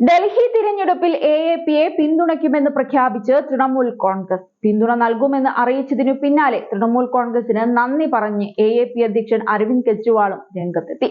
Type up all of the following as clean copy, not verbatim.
ഡൽഹി തിരഞ്ഞെടുപ്പിൽ എഎപിയെ പിന്തുണയ്ക്കുമെന്ന് പ്രഖ്യാപിച്ച് തൃണമൂൽ കോൺഗ്രസ്. പിന്തുണ നൽകുമെന്ന് അറിയിച്ചതിനു പിന്നാലെ തൃണമൂൽ കോൺഗ്രസിന് നന്ദി പറഞ്ഞ് എഎപി അധ്യക്ഷൻ അരവിന്ദ് കെജ്രിവാളും രംഗത്തെത്തി.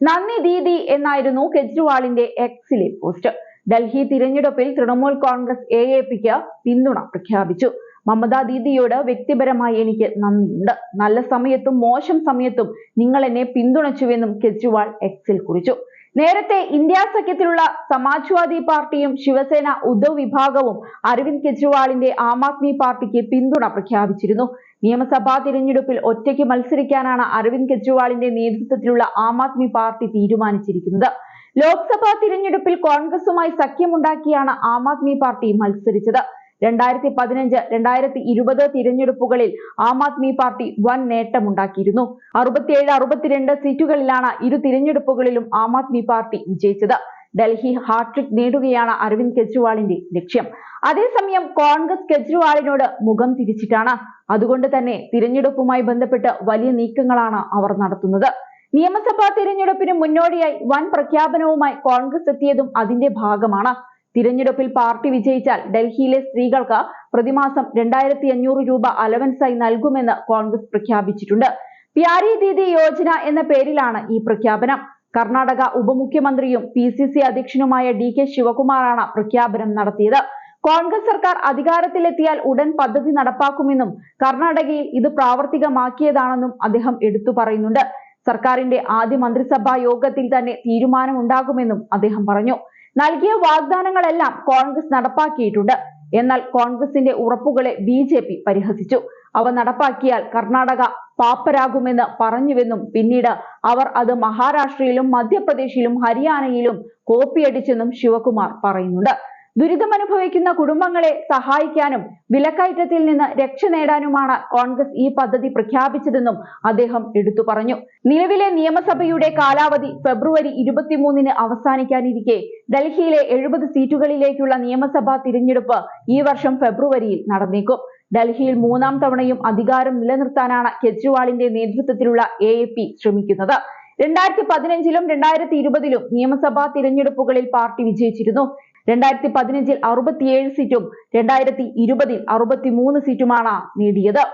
നന്ദി ദീദി എന്നായിരുന്നു കെജ്രിവാളിന്റെ എക്സിലെ പോസ്റ്റ്. ഡൽഹി തിരഞ്ഞെടുപ്പിൽ തൃണമൂൽ കോൺഗ്രസ് എഎപിക്ക് പിന്തുണ പ്രഖ്യാപിച്ചു. മമതാ ദീദിയോട് വ്യക്തിപരമായി എനിക്ക് നന്ദിയുണ്ട്. നല്ല സമയത്തും മോശം സമയത്തും നിങ്ങൾ എന്നെ പിന്തുണച്ചുവെന്നും കെജ്രിവാൾ എക്സിൽ കുറിച്ചു. നേരത്തെ ഇന്ത്യ സഖ്യത്തിലുള്ള സമാജ്വാദി പാർട്ടിയും ശിവസേന ഉദ്ധവ് വിഭാഗവും അരവിന്ദ് കെജ്രിവാളിന്റെ ആം ആദ്മി പാർട്ടിക്ക് പിന്തുണ പ്രഖ്യാപിച്ചിരുന്നു. നിയമസഭാ തിരഞ്ഞെടുപ്പിൽ ഒറ്റയ്ക്ക് മത്സരിക്കാനാണ് അരവിന്ദ് കെജ്രിവാളിന്റെ നേതൃത്വത്തിലുള്ള ആം ആദ്മി പാർട്ടി തീരുമാനിച്ചിരിക്കുന്നത്. ലോക്സഭാ തിരഞ്ഞെടുപ്പിൽ കോൺഗ്രസുമായി സഖ്യമുണ്ടാക്കിയാണ് ആം ആദ്മി പാർട്ടി മത്സരിച്ചത്. 2015, 2020 തിരഞ്ഞെടുപ്പുകളിൽ ആം ആദ്മി പാർട്ടി വൻ നേട്ടമുണ്ടാക്കിയിരുന്നു. 67-62 സീറ്റുകളിലാണ് ഇരു തിരഞ്ഞെടുപ്പുകളിലും ആം ആദ്മി പാർട്ടി വിജയിച്ചത്. ഡൽഹി ഹാട്രിക് നേടുകയാണ് അരവിന്ദ് കെജ്രിവാളിന്റെ ലക്ഷ്യം. അതേസമയം കോൺഗ്രസ് കെജ്രിവാളിനോട് മുഖം തിരിച്ചിട്ടാണ്. അതുകൊണ്ട് തന്നെ തിരഞ്ഞെടുപ്പുമായി ബന്ധപ്പെട്ട് വലിയ നീക്കങ്ങളാണ് അവർ നടത്തുന്നത്. നിയമസഭാ തിരഞ്ഞെടുപ്പിന് മുന്നോടിയായി വൻ പ്രഖ്യാപനവുമായി കോൺഗ്രസ് എത്തിയതും അതിന്റെ ഭാഗമാണ്. തിരഞ്ഞെടുപ്പിൽ പാർട്ടി വിജയിച്ചാൽ ഡൽഹിയിലെ സ്ത്രീകൾക്ക് പ്രതിമാസം 2500 രൂപ അലവൻസായി നൽകുമെന്ന് കോൺഗ്രസ് പ്രഖ്യാപിച്ചിട്ടുണ്ട്. പ്യാരി ദീദി യോജന എന്ന പേരിലാണ് ഈ പ്രഖ്യാപനം. കർണാടക ഉപമുഖ്യമന്ത്രിയും PCC അധ്യക്ഷനുമായ DK ശിവകുമാറാണ് പ്രഖ്യാപനം നടത്തിയത്. കോൺഗ്രസ് സർക്കാർ അധികാരത്തിലെത്തിയാൽ ഉടൻ പദ്ധതി നടപ്പാക്കുമെന്നും കർണാടകയിൽ ഇത് പ്രാവർത്തികമാക്കിയതാണെന്നും അദ്ദേഹം എടുത്തു പറയുന്നുണ്ട്. സർക്കാരിന്റെ ആദ്യ മന്ത്രിസഭാ യോഗത്തിൽ തന്നെ തീരുമാനമുണ്ടാകുമെന്നും അദ്ദേഹം പറഞ്ഞു. നൽകിയ വാഗ്ദാനങ്ങളെല്ലാം കോൺഗ്രസ് നടപ്പാക്കിയിട്ടുണ്ട്. എന്നാൽ കോൺഗ്രസിന്റെ ഉറപ്പുകളെ BJP പരിഹസിച്ചു. അവ നടപ്പാക്കിയാൽ കർണാടക പാപ്പരാകുമെന്ന് പറഞ്ഞുവെന്നും പിന്നീട് അവർ അത് മഹാരാഷ്ട്രയിലും മധ്യപ്രദേശിലും ഹരിയാനയിലും കോപ്പിയടിച്ചെന്നും ശിവകുമാർ പറയുന്നുണ്ട്. ദുരിതമനുഭവിക്കുന്ന കുടുംബങ്ങളെ സഹായിക്കാനും വിലക്കയറ്റത്തിൽ നിന്ന് രക്ഷ നേടാനുമാണ് കോൺഗ്രസ് ഈ പദ്ധതി പ്രഖ്യാപിച്ചതെന്നും അദ്ദേഹം എടുത്തു പറഞ്ഞു. നിലവിലെ നിയമസഭയുടെ കാലാവധി ഫെബ്രുവരി 23 അവസാനിക്കാനിരിക്കെ ഡൽഹിയിലെ 70 സീറ്റുകളിലേക്കുള്ള നിയമസഭാ തിരഞ്ഞെടുപ്പ് ഈ വർഷം ഫെബ്രുവരിയിൽ നടന്നേക്കും. ഡൽഹിയിൽ 3ാം തവണയും അധികാരം നിലനിർത്താനാണ് കെജ്രിവാളിന്റെ നേതൃത്വത്തിലുള്ള AAP ശ്രമിക്കുന്നത്. 2015-ലും 2020-ലും നിയമസഭാ തിരഞ്ഞെടുപ്പുകളിൽ പാർട്ടി വിജയിച്ചിരുന്നു. 2015-ൽ 67 സീറ്റും 2020-ൽ 63 സീറ്റുമാണ് നേടിയത്.